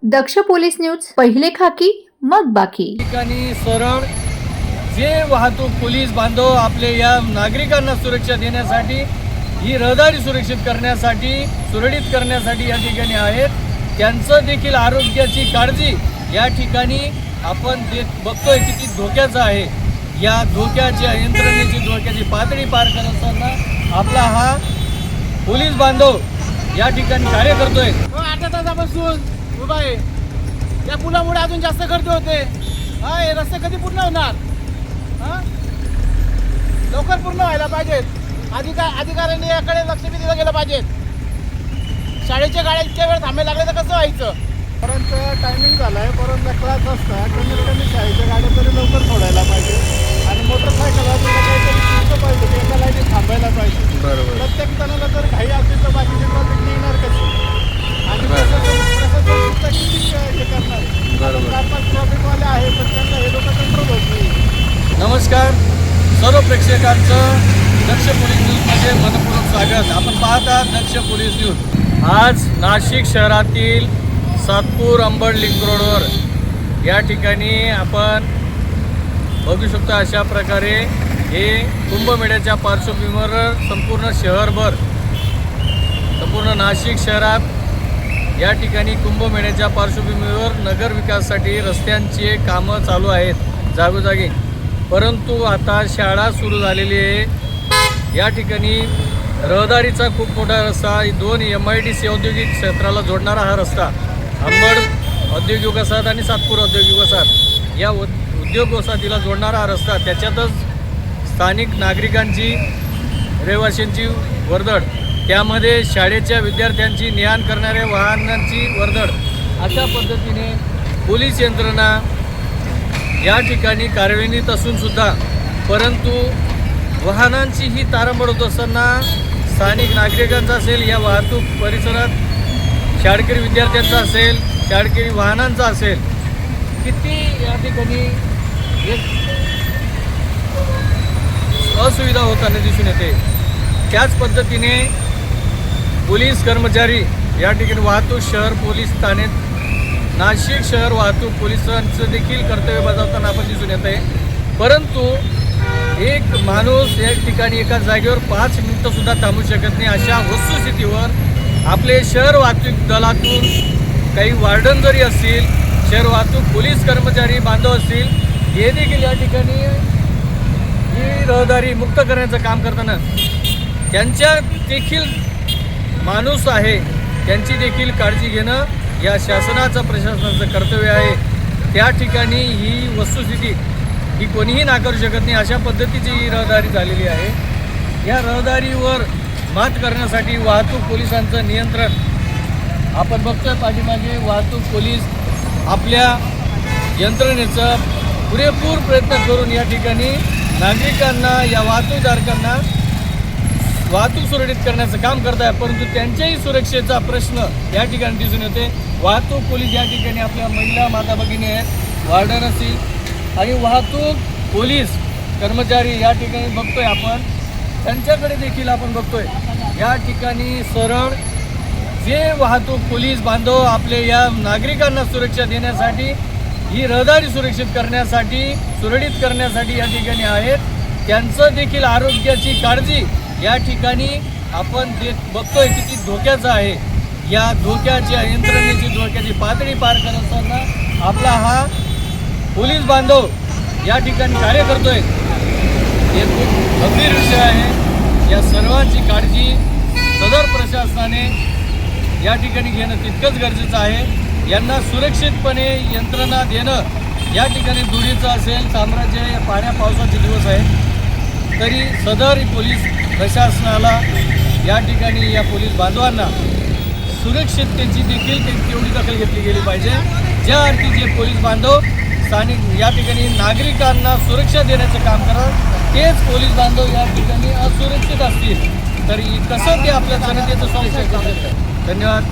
दक्ष police news, पहिले खाकी मग बाकी. ठिकाणी सरळ जे वाहतूक पोलीस बांधव आपले या नागरिकांना सुरक्षा देण्यासाठी, ही रहदारी सुरक्षित करण्यासाठी, सुरळीत करण्यासाठी या ठिकाणी आहेत. त्यांचं देखील आरोग्याची काळजी या ठिकाणी आपण बघतोय किती धोक्याचं आहे. या धोक्याच्या धोक्याची पातळी पार करत असताना आपला हा पोलीस बांधव या ठिकाणी कार्य करतोय. 8 तासापासून उभा आहे. या पुलामुळे अजून जास्त गर्दी होते. हे रस्ते कधी पूर्ण होणार? लवकर पूर्ण व्हायला पाहिजेत. अधिकाऱ्यांनी याकडे लक्ष बी दिलं गेलं पाहिजे. शाळेच्या गाड्या इतक्या वेळ थांबायला लागले तर कसं व्हायचं? परंतु टायमिंग झाला आहे, परंतु क्लास असतात, कमीत कमी शाळेच्या गाड्या तरी लवकर सोडायला पाहिजे. आणि मोटरसायकल काहीतरी शिस्त पाहिजे, एका लाईनीत थांबायला पाहिजे. बरोबर. प्रत्येक जणाला जर घाई असेल तर बाकीचे ट्रॉफिक येणार कशी? आणि प्रशासन किती हे करणार? 4-5 ट्रॉफिकवाले आहे, पण त्यांना हे लोक कंट्रोल होत नाही. नमस्कार सर्व प्रेक्षकांचं दक्ष पोलीस न्यूजमध्ये मनपूर्वक स्वागत. आपण पाहत आहात दक्ष पोलीस न्यूज. आज नाशिक शहरातील सातपूर अंबड लिंक रोडवर या ठिकाणी आपण बघू शकतो. अशा प्रकारे हे कुंभमेळ्याच्या पार्श्वभूमीवर संपूर्ण शहरभर, संपूर्ण नाशिक शहरात या ठिकाणी कुंभमेळ्याच्या पार्श्वभूमीवर नगर विकासासाठी रस्त्यांची कामं चालू आहेत जागोजागी. परंतु आता शाळा सुरू झालेली आहे. या ठिकाणी रहदारीचा खूप मोठा रस्ता, 2 MIDC औद्योगिक क्षेत्राला जोडणारा हा रस्ता, अंबड औद्योगिक वसाहत आणि सातपूर औद्योगिक वसाहत या उद्योग वसाहतीला जोडणारा हा रस्ता. त्याच्यातच स्थानिक नागरिकांची, रहिवाशांची वर्दळ, त्यामध्ये शाळेच्या विद्यार्थ्यांची, ने-आण करणाऱ्या वाहनांची वर्दळ. अशा पद्धतीने पोलीस यंत्रणा या ठिकाणी कार्यान्वित असूनसुद्धा परंतु वाहनांची ही तारांबळ होत असताना स्थानिक नागरिकांचा असेल, या वाहतूक परिसरात शाळकरी विद्यार्थ्यांचा असेल, शाळकरी वाहनांचा असेल, किती या ठिकाणी एक असुविधा होताना दिसून येते. त्याच पद्धतीने पोलीस कर्मचारी या ठिकाणी वाहतूक शहर पोलीस ठाणे नाशिक शहर वाहतूक पोलिसांचं देखील कर्तव्य बजावताना आपण दिसून येत आहे. परंतु एक माणूस या ठिकाणी एका जागेवर 5 मिनिटंसुद्धा थांबू शकत नाही. अशा वस्तुस्थितीवर आपले शहर वाहतूक दलातून काही वार्डन जरी असतील, शहर वाहतूक पोलीस कर्मचारी बांधव असतील, हे देखील या ठिकाणी ही रहदारी मुक्त करण्याचं काम करताना त्यांच्या देखील माणूस आहे, त्यांची देखील काळजी घेणं या शासनाचं, प्रशासनाचं कर्तव्य आहे. त्या ठिकाणी ही वस्तुस्थिती ही कोणीही नाकारू शकत नाही. अशा पद्धतीची ही रहदारी झालेली आहे. या रहदारीवर मात करण्यासाठी वाहतूक पोलिसांचं नियंत्रण आपण बघतोय. पाठीमागे वाहतूक पोलीस आपल्या यंत्रणेचा पुरेपूर प्रयत्न करून या ठिकाणी नागरिकांना, या वाहतूकदारकांना वाहतूक सुरळीत करण्याचं काम करत आहे. परंतु त्यांच्याही सुरक्षेचा प्रश्न या ठिकाणी दिसून येते. वाहतूक पोलीस या ठिकाणी आपल्या महिला माता भगिनी आहेत, वार्डन असतील, आणि वाहतूक पोलीस कर्मचारी या ठिकाणी बघतोय आपण, त्यांच्याकडे देखील आपण बघतोय. या ठिकाणी सरळ जे वाहतूक पोलीस बांधव आपले या नागरिकांना सुरक्षा देण्यासाठी, ही रहदारी सुरक्षित करण्यासाठी, सुरळीत करण्यासाठी या ठिकाणी आहेत. त्यांचं देखील आरोग्याची काळजी या ठिकाणी आपण बघतोय किती धोक्याचं आहे. या धोक्याच्या धोक्याची पातळी पार करत असताना आपला हा पोलीस बांधव या ठिकाणी कार्य करतोय. हे खूप गंभीर विषय आहे. या सर्वांची काळजी सदर प्रशासनाने या ठिकाणी घेणं तितकंच गरजेचं आहे. यांना सुरक्षितपणे यंत्रणा देणं या ठिकाणी दुरीचं असेल. साम्राज्य या पाण्या पावसाचे दिवस आहे, तरी सदर पोलीस प्रशासनाला या ठिकाणी या पोलीस बांधवांना सुरक्षिततेची देखील तेवढी दखल घेतली गेली पाहिजे. ज्या अर्थी जे पोलीस बांधव स्थानिक या ठिकाणी नागरिकांना सुरक्षा देण्याचं काम करतात, तेच पोलीस बांधव या ठिकाणी असुरक्षित असतील तरी कसं ते आपल्या जनतेचं सुरक्षा करू शकतात. धन्यवाद.